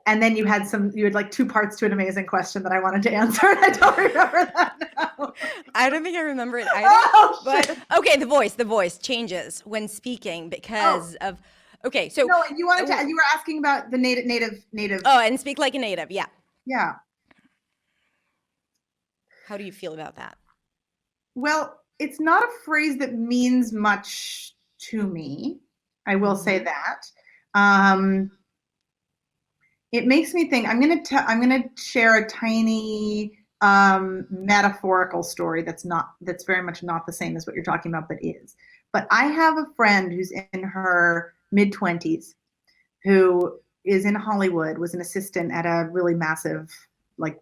and then you had like 2 parts to an amazing question that I wanted to answer. And I don't remember that now. I don't think I remember it either. Oh, but shit. okay, the voice changes when speaking because of. Okay, so No, you were asking about the native. Oh, and speak like a native. Yeah. Yeah. How do you feel about that? Well, it's not a phrase that means much to me. I will say that. It makes me think. I'm gonna share a tiny metaphorical story that's very much not the same as what you're talking about, but is. But I have a friend who's in her mid-20s who is in Hollywood, was an assistant at a really massive, like,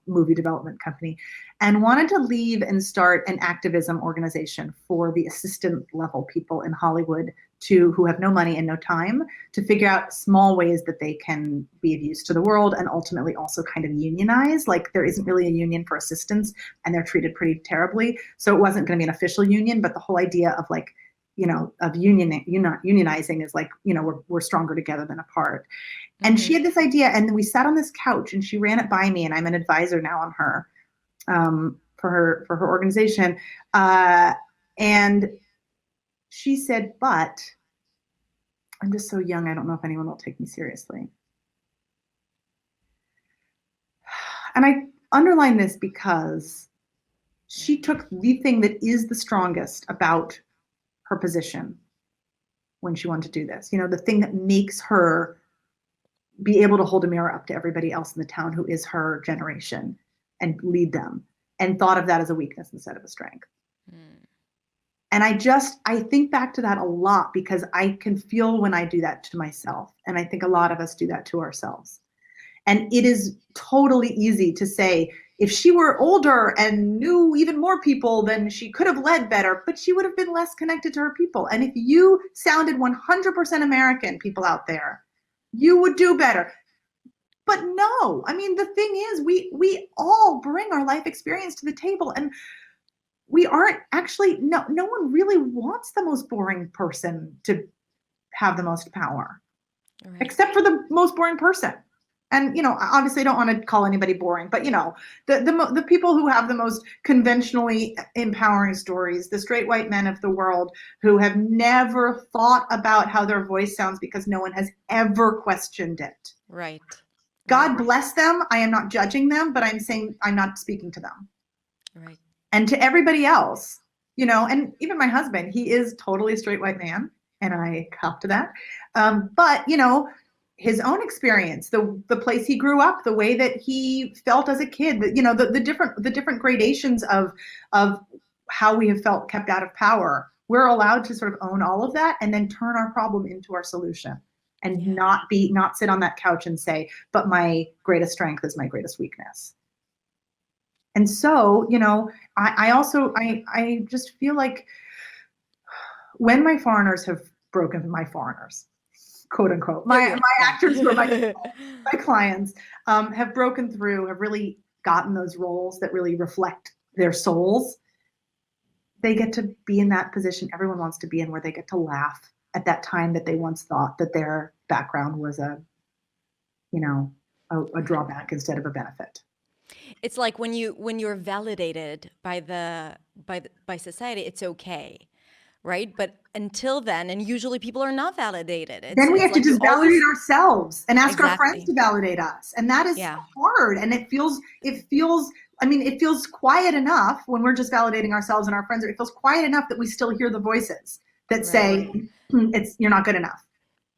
movie development company, and wanted to leave and start an activism organization for the assistant level people in Hollywood who have no money and no time to figure out small ways that they can be of use to the world, and ultimately also kind of unionize. Like, there isn't really a union for assistants, and they're treated pretty terribly. So it wasn't going to be an official union, but the whole idea of like, of unionizing is like, we're stronger together than apart. And she had this idea, and we sat on this couch, and she ran it by me, and I'm an advisor now on her, for her organization. And she said, but I'm just so young, I don't know if anyone will take me seriously. And I underline this because she took the thing that is the strongest about her position when she wanted to do this. The thing that makes her be able to hold a mirror up to everybody else in the town who is her generation and lead them, and thought of that as a weakness instead of a strength. And I think back to that a lot because I can feel when I do that to myself. And I think a lot of us do that to ourselves. And it is totally easy to say, if she were older and knew even more people, then she could have led better, but she would have been less connected to her people. And if you sounded 100% American, people out there, you would do better. But no, I mean, the thing is, we all bring our life experience to the table, and we aren't actually, no one really wants the most boring person to have the most power, right, except for the most boring person. And, obviously I don't want to call anybody boring, but, the people who have the most conventionally empowering stories, the straight white men of the world who have never thought about how their voice sounds because no one has ever questioned it. Right. God bless them. I am not judging them, but I'm saying I'm not speaking to them. Right. And to everybody else, and even my husband, he is totally a straight white man, and I cop to that. But, his own experience, the place he grew up, the way that he felt as a kid, the different gradations of how we have felt kept out of power. We're allowed to sort of own all of that and then turn our problem into our solution, and not sit on that couch and say, but my greatest strength is my greatest weakness. And so, I just feel like when my foreigners, quote unquote, my actors who are my clients, have broken through, have really gotten those roles that really reflect their souls, they get to be in that position everyone wants to be in, where they get to laugh at that time that they once thought that their background was a drawback instead of a benefit. It's like when you're validated by society, it's okay, right? But until then, and usually people are not validated. Then we have to just validate ourselves and ask our friends to validate us, and that is hard. And it feels. I mean, it feels quiet enough when we're just validating ourselves and our friends. It feels quiet enough that we still hear the voices that say, "You're not good enough."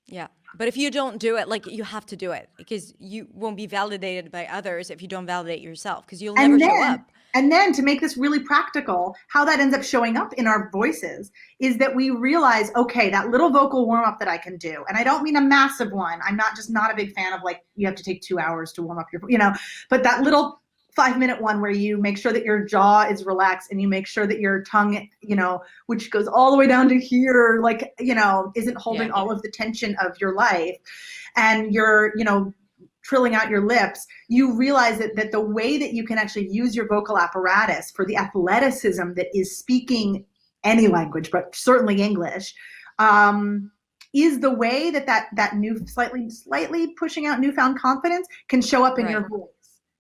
Yeah. But if you don't do it, like, you have to do it, because you won't be validated by others if you don't validate yourself, because you'll never show up. And then, to make this really practical, how that ends up showing up in our voices is that we realize, okay, that little vocal warm up that I can do, and I don't mean a massive one. I'm not a big fan of, like, you have to take 2 hours to warm up your, but that little 5-minute one where you make sure that your jaw is relaxed and you make sure that your tongue, which goes all the way down to here, like, isn't holding all of the tension of your life, and you're, trilling out your lips, you realize that the way that you can actually use your vocal apparatus for the athleticism that is speaking any language, but certainly English, is the way that new, slightly pushing out newfound confidence can show up in your voice.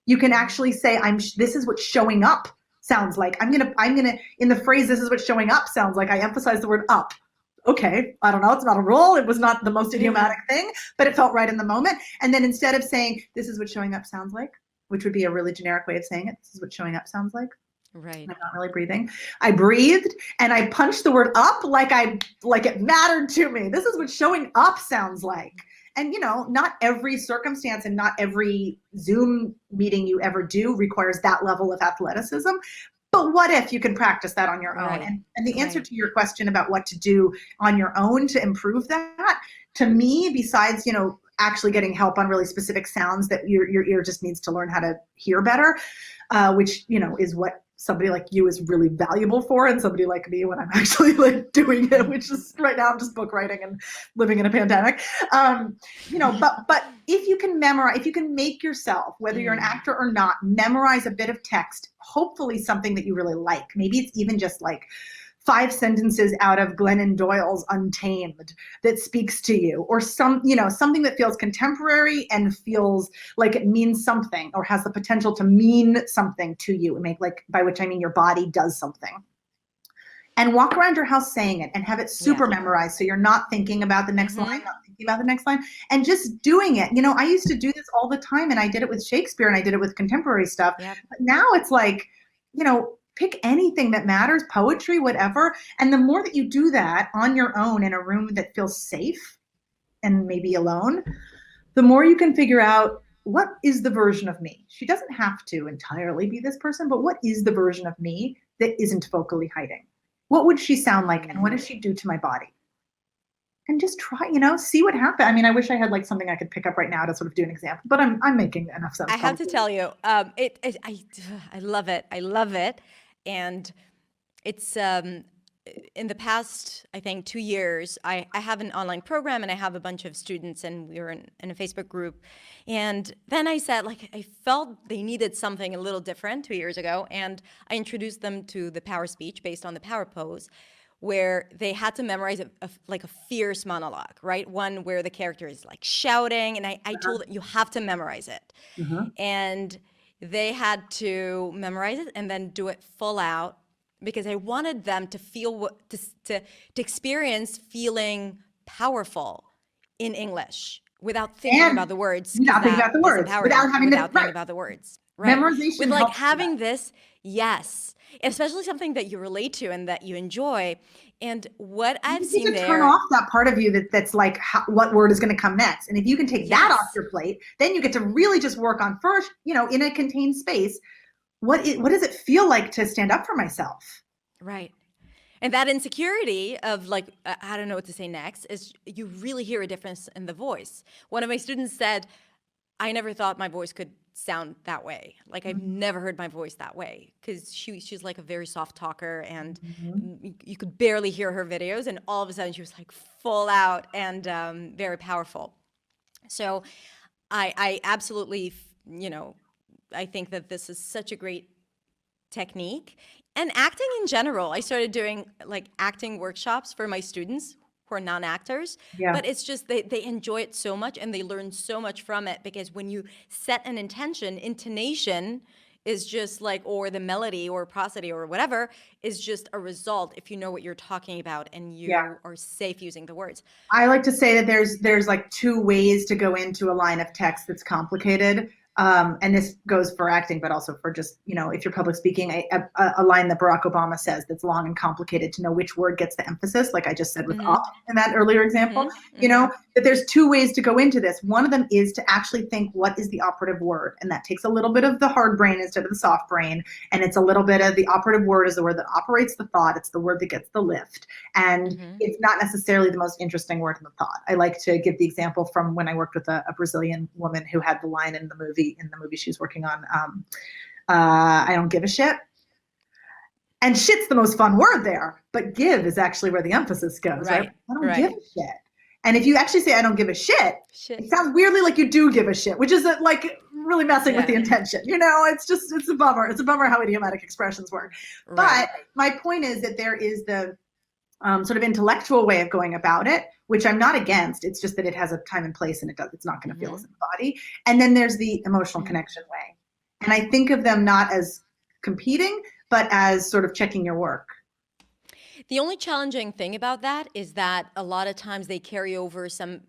You can actually say, this is what showing up sounds like. I'm gonna in the phrase, this is what showing up sounds like, I emphasize the word up. Okay, I don't know, it's not a rule. It was not the most idiomatic thing, but it felt right in the moment. And then instead of saying, this is what showing up sounds like, which would be a really generic way of saying it, this is what showing up sounds like. Right. I'm not really breathing. I breathed and I punched the word up like it mattered to me. This is what showing up sounds like. And, not every circumstance and not every Zoom meeting you ever do requires that level of athleticism. But what if you can practice that on your own? And the answer to your question about what to do on your own to improve that, to me, besides, actually getting help on really specific sounds that your ear just needs to learn how to hear better, which, is what somebody like you is really valuable for, and somebody like me when I'm actually doing it, which is right now I'm just book writing and living in a pandemic. But if you can memorize, if you can make yourself, whether you're an actor or not, memorize a bit of text, hopefully something that you really like. Maybe it's even just 5 sentences out of Glennon Doyle's Untamed that speaks to you, or something that feels contemporary and feels like it means something or has the potential to mean something to you, and by which I mean your body does something. And walk around your house saying it and have it super memorized, so you're not thinking about the next line, not thinking about the next line, and just doing it. I used to do this all the time, and I did it with Shakespeare and I did it with contemporary stuff. Yep. But now it's pick anything that matters, poetry, whatever. And the more that you do that on your own in a room that feels safe and maybe alone, the more you can figure out, what is the version of me? She doesn't have to entirely be this person, but what is the version of me that isn't vocally hiding? What would she sound like? And what does she do to my body? And just try, see what happens. I mean, I wish I had something I could pick up right now to sort of do an example, but I'm making enough sense. I have to tell you, I love it. I love it. And it's in the past, I think, 2 years, I have an online program and I have a bunch of students, and we were in a Facebook group. And then I said, I felt they needed something a little different 2 years ago. And I introduced them to the power speech based on the power pose, where they had to memorize a fierce monologue, right? One where the character is shouting. And I told them, you have to memorize it. And they had to memorize it and then do it full out, because I wanted them to feel to experience feeling powerful in English without thinking about the words. Not thinking about the words. Without thinking about the words. Right. Memorization. With having this, yes. Especially something that you relate to and that you enjoy. And what I've seen there, turn off that part of you that's what word is going to come next. And if you can take that off your plate, then you get to really just work on first, in a contained space. What does it feel like to stand up for myself? Right. And that insecurity of I don't know what to say next, is you really hear a difference in the voice. One of my students said, I never thought my voice could sound that way. I've never heard my voice that way, because she's a very soft talker, and you could barely hear her videos, and all of a sudden she was full out and very powerful. So I absolutely, I think that this is such a great technique. And acting in general, I started doing acting workshops for my students who are non-actors, but it's just they enjoy it so much and they learn so much from it, because when you set an intention, intonation is just or the melody or prosody or whatever is just a result if you know what you're talking about and you are safe using the words. I like to say that there's 2 ways to go into a line of text that's complicated. And this goes for acting, but also for just, if you're public speaking, a line that Barack Obama says that's long and complicated to know which word gets the emphasis, like I just said with up in that earlier example, that there's 2 ways to go into this. One of them is to actually think, what is the operative word? And that takes a little bit of the hard brain instead of the soft brain. And it's a little bit of the operative word is the word that operates the thought. It's the word that gets the lift. And it's not necessarily the most interesting word in the thought. I like to give the example from when I worked with a Brazilian woman who had the line in the movie she was working on, I don't give a shit. And shit's the most fun word there, but give is actually where the emphasis goes, right? I don't give a shit. And if you actually say, I don't give a shit, it sounds weirdly like you do give a shit, which is really messing with the intention. It's a bummer. It's a bummer how idiomatic expressions work. Right. But my point is that there is sort of intellectual way of going about it, which I'm not against. It's just that it has a time and place, and it's not going to feel as in the body. And then there's the emotional connection way. And I think of them not as competing, but as sort of checking your work. The only challenging thing about that is that a lot of times they carry over some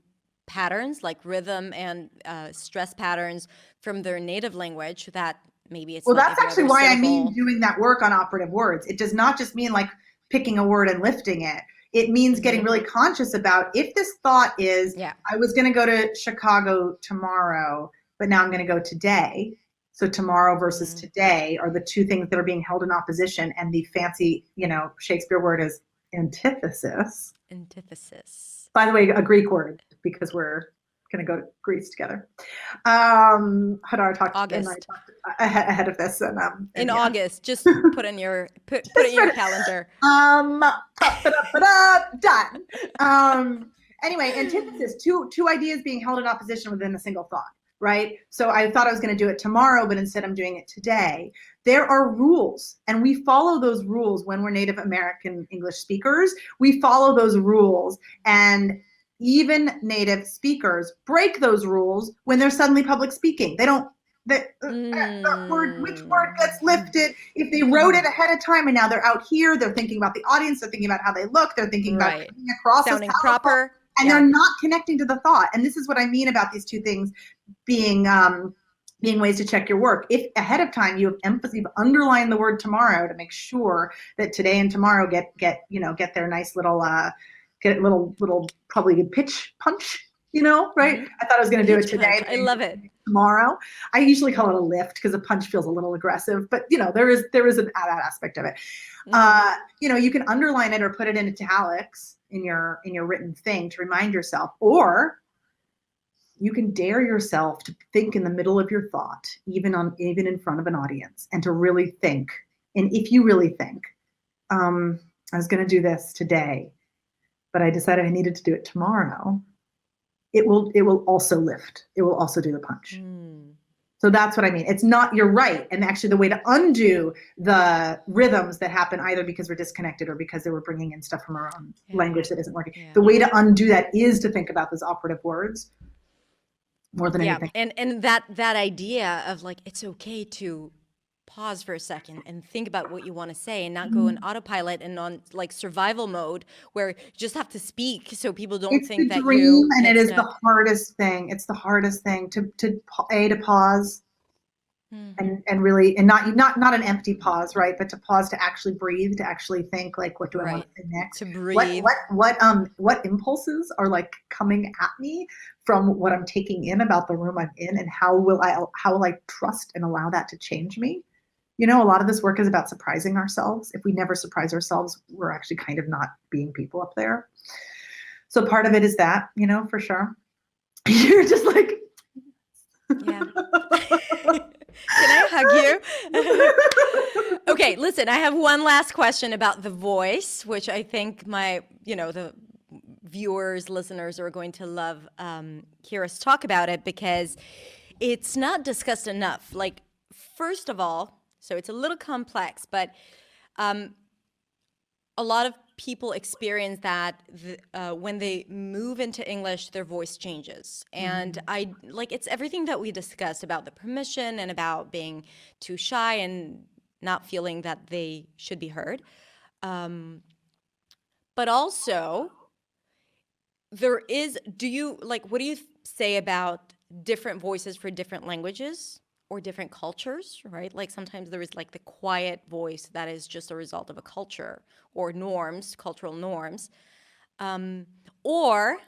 patterns like rhythm and stress patterns from their native language that maybe it's well, not that's actually why I mean doing that work on operative words. It does not just mean like picking a word and lifting it. It means getting really conscious about if this thought is, I was going to go to Chicago tomorrow, but now I'm going to go today. So tomorrow versus today are the two things that are being held in opposition. And the fancy, Shakespeare word is antithesis. Antithesis. By the way, a Greek word, because we're going to go to Greece together. Hadar talked ahead of this. In August, just put in your calendar. Done. Anyway, antithesis, two ideas being held in opposition within a single thought. Right? So I thought I was going to do it tomorrow, but instead I'm doing it today. There are rules, and we follow those rules when we're Native American English speakers. We follow those rules, and even native speakers break those rules when they're suddenly public speaking. They don't, which word gets lifted? If they wrote it ahead of time and now they're out here, they're thinking about the audience, they're thinking about how they look, they're thinking about coming across sounding proper. And they're not connecting to the thought. And this is what I mean about these two things being ways to check your work. If ahead of time you have emphasis, you've underlined the word tomorrow to make sure that today and tomorrow get their nice little probably good pitch punch, right? I thought I was going to do it today. I love it. Tomorrow. I usually call it a lift because a punch feels a little aggressive, but there is that aspect of it. You can underline it or put it in italics in your written thing to remind yourself, or you can dare yourself to think in the middle of your thought, even in front of an audience, and to really think. And if you really think, I was going to do this today, but I decided I needed to do it tomorrow, it will also lift. It will also do the punch. So that's what I mean. It's not, you're right. And actually the way to undo the rhythms that happen either because we're disconnected or because they were bringing in stuff from our own language that isn't working. The way to undo that is to think about those operative words more than anything. And that idea of like, it's okay to pause for a second and think about what you want to say and not go in autopilot and on like survival mode where you just have to speak so people don't think that you. And it is the hardest thing. It's the hardest thing to pause and really, and not an empty pause, right? But to pause, to actually breathe, to actually think like, what do I want to say next? To breathe. What impulses are like coming at me from what I'm taking in about the room I'm in, and how will I trust and allow that to change me? A lot of this work is about surprising ourselves. If we never surprise ourselves, we're actually kind of not being people up there. So part of it is that, for sure. You're just like, yeah. Can I hug you? Okay, listen, I have one last question about the voice, which I think the viewers, listeners are going to love hear us talk about it because it's not discussed enough. Like, first of all, so it's a little complex, but a lot of people experience that when they move into English, their voice changes. And it's everything that we discussed about the permission and about being too shy and not feeling that they should be heard. But also, what do you say about different voices for different languages? Or different cultures, right? Like sometimes there is like the quiet voice that is just a result of a culture or norms, cultural norms, or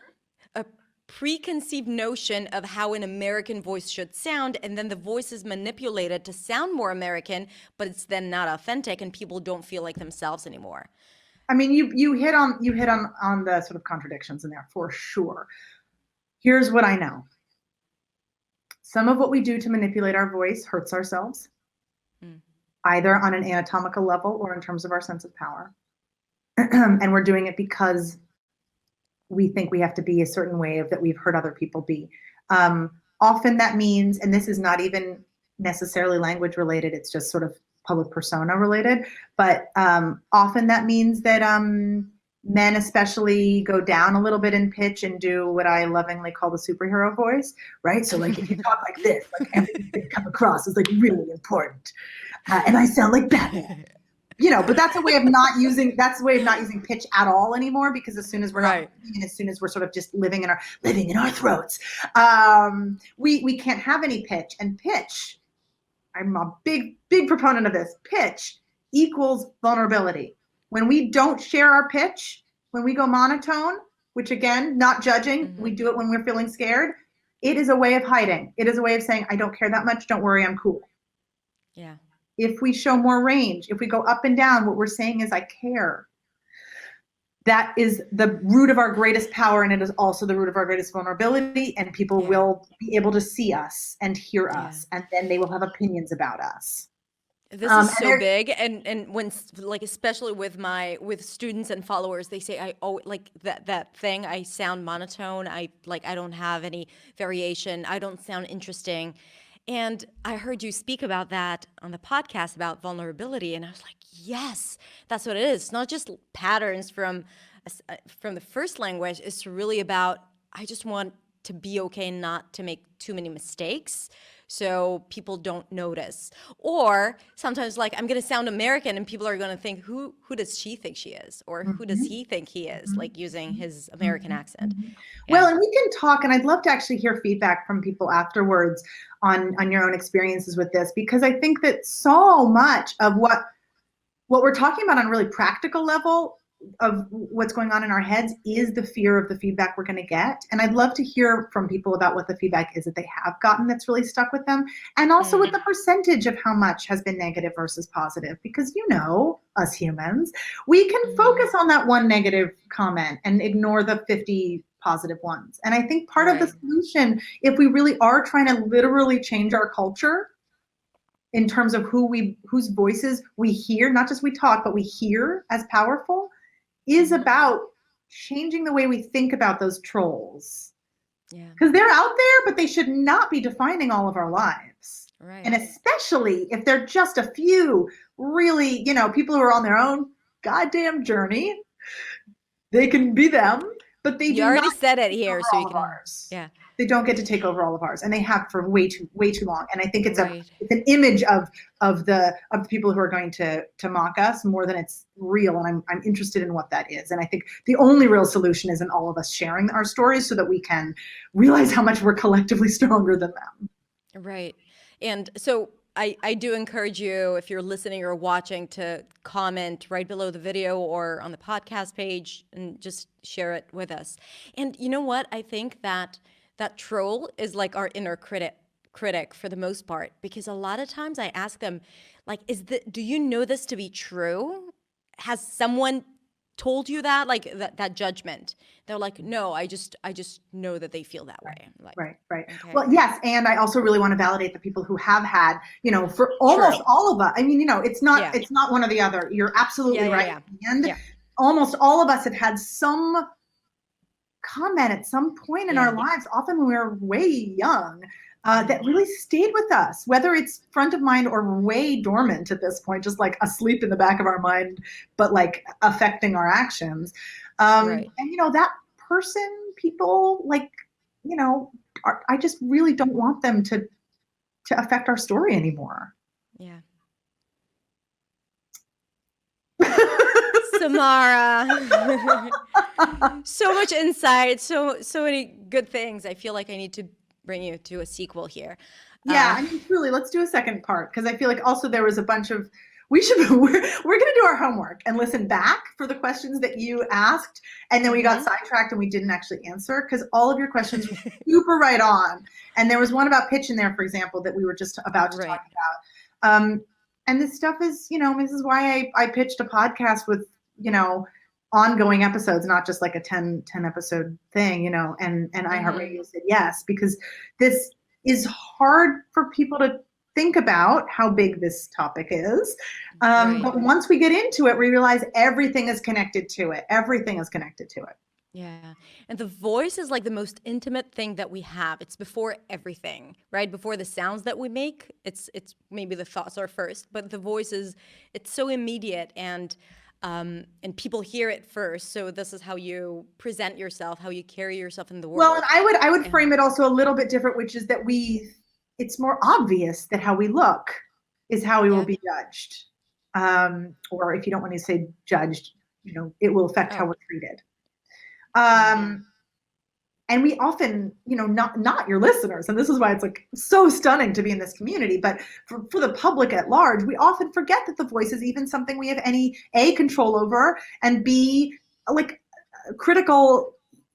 a preconceived notion of how an American voice should sound, and then the voice is manipulated to sound more American, but it's then not authentic, and people don't feel like themselves anymore. I mean, you hit on the sort of contradictions in there for sure. Here's what I know. Some of what we do to manipulate our voice hurts ourselves, either on an anatomical level or in terms of our sense of power. And we're doing it because we think we have to be a certain way that we've heard other people be. Often that means, and this is not even necessarily language related, it's just sort of public persona related, but often that means that Men especially go down a little bit in pitch and do what I lovingly call the superhero voice, right? So like if you talk like this, like everything's gonna come across as like really important, and I sound like Batman. But that's a way of not using pitch at all anymore, because as soon as we're not, and as soon as we're sort of just living in our throats, we can't have any pitch. And pitch, I'm a big proponent of this. Pitch equals vulnerability. When we don't share our pitch, when we go monotone, which again, not judging, we do it when we're feeling scared. It is a way of hiding. It is a way of saying, I don't care that much. Don't worry, I'm cool. Yeah. If we show more range, if we go up and down, what we're saying is I care. That is the root of our greatest power, and it is also the root of our greatest vulnerability, and people will be able to see us and hear us, and then they will have opinions about us. This is so big, and when, like, especially with students and followers, they say like that thing, I sound monotone, I don't have any variation, I don't sound interesting. And I heard you speak about that on the podcast about vulnerability, and I was like, yes, that's what it is. It's not just patterns from the first language. It's really about, I just want to be okay not to make too many mistakes so people don't notice. Or sometimes, like, I'm going to sound American and people are going to think, who does she think she is? Or who does he think he is, like using his American accent. Well, and we can talk, and I'd love to actually hear feedback from people afterwards on your own experiences with this, because I think that so much of what we're talking about on a really practical level of what's going on in our heads is the fear of the feedback we're going to get. And I'd love to hear from people about what the feedback is that they have gotten that's really stuck with them, and also what the percentage of how much has been negative versus positive, because us humans, we can focus on that one negative comment and ignore the 50 positive ones. And I think part of the solution, if we really are trying to literally change our culture in terms of whose voices we hear, not just we talk, but we hear as powerful, is about changing the way we think about those trolls. Yeah. Because they're out there, but they should not be defining all of our lives. Right. And especially if they're just a few really, people who are on their own goddamn journey, they can be them, but they you already said it here, so you can. Yeah. They don't get to take over all of ours, and they have for way too long. And I think it's an image of the people who are going to mock us more than it's real. And I'm interested in what that is. And I think the only real solution is in all of us sharing our stories so that we can realize how much we're collectively stronger than them. Right. And so I do encourage you, if you're listening or watching, to comment right below the video or on the podcast page and just share it with us. And you know what? I think that troll is like our inner critic for the most part, because a lot of times I ask them, like, do you know this to be true? Has someone told you that, like that judgment? They're like, no, I just know that they feel that way. Like, right. Okay. Well, yes, and I also really want to validate the people who have had, for almost all of us. I mean, it's not one or the other. You're absolutely right. Yeah. And almost all of us have had some comment at some point in our lives, often when we were way young, that really stayed with us, whether it's front of mind or way dormant at this point, just like asleep in the back of our mind, but like affecting our actions. And that person, people, like, I just really don't want them to affect our story anymore. Yeah. Samara, so much insight, so many good things. I feel like I need to bring you to a sequel here. Yeah, I mean, truly, let's do a second part, because I feel like also there was a bunch of, we're going to do our homework and listen back for the questions that you asked, and then we got sidetracked and we didn't actually answer, because all of your questions were super right on. And there was one about pitch in there, for example, that we were just about to talk about. And this stuff is, this is why I pitched a podcast with, ongoing episodes, not just like a 10 episode thing, and iHeartRadio said yes, because this is hard for people to think about how big this topic is. But once we get into it, we realize everything is connected to it. Yeah. And the voice is like the most intimate thing that we have. It's before everything, right? Before the sounds that we make, it's maybe the thoughts are first, but the voice it's so immediate. And and people hear it first. So this is how you present yourself, how you carry yourself in the world. Well, and I would frame it also a little bit different, which is that it's more obvious that how we look is how we will be judged. Or if you don't want to say judged, it will affect how we're treated. And we often, not your listeners, and this is why it's like so stunning to be in this community, but for the public at large, we often forget that the voice is even something we have any A, control over, and B, like a critical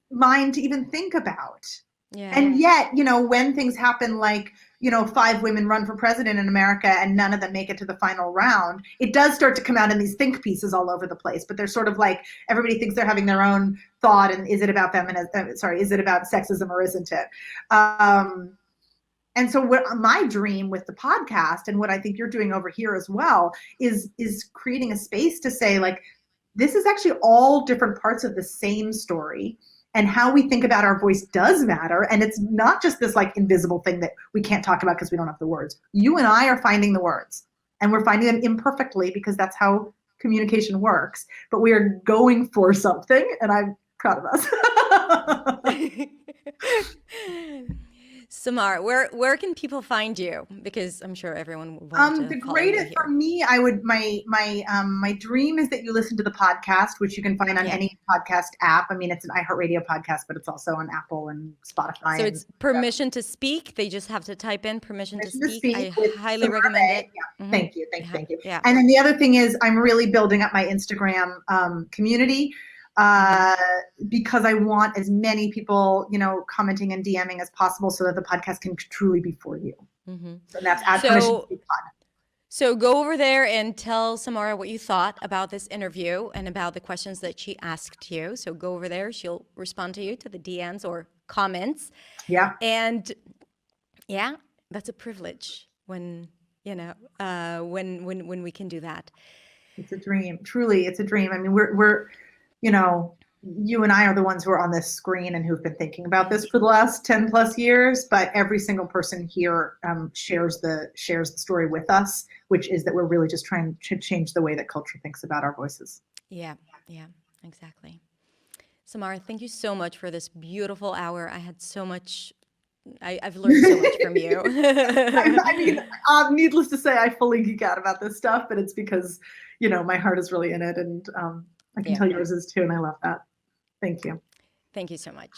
mind to even think about. Yeah. And yet, when things happen like, 5 women run for president in America and none of them make it to the final round, it does start to come out in these think pieces all over the place. But they're sort of like, everybody thinks they're having their own thought, and is it about is it about sexism or isn't it? And so what my dream with the podcast, and what I think you're doing over here as well, is creating a space to say, like, this is actually all different parts of the same story. And how we think about our voice does matter. And it's not just this like invisible thing that we can't talk about because we don't have the words. You and I are finding the words, and we're finding them imperfectly because that's how communication works. But we are going for something, and I'm proud of us. Samara, where can people find you? Because I'm sure everyone will want to the follow greatest you for me, I would my dream is that you listen to the podcast, which you can find on any podcast app. I mean, it's an iHeartRadio podcast, but it's also on Apple and Spotify. So it's Permission to Speak. They just have to type in Permission to Speak. I highly recommend it. Yeah. Thank you. Yeah. And then the other thing is, I'm really building up my Instagram community. Because I want as many people, commenting and DMing as possible, so that the podcast can truly be for you. Mm-hmm. So that's Permission to Speak Pod. So go over there and tell Samara what you thought about this interview and about the questions that she asked you. So go over there. She'll respond to you, to the DMs or comments. Yeah. And yeah, that's a privilege when we can do that. It's a dream. Truly, it's a dream. I mean, we're you and I are the ones who are on this screen and who've been thinking about this for the last 10 plus years, but every single person here shares the story with us, which is that we're really just trying to change the way that culture thinks about our voices. Yeah, exactly. Samara, thank you so much for this beautiful hour. I had so much, I've learned so much from you. I mean, needless to say, I fully geek out about this stuff, but it's because, my heart is really in it, and I can tell yours is too, and I love that. Thank you. Thank you so much.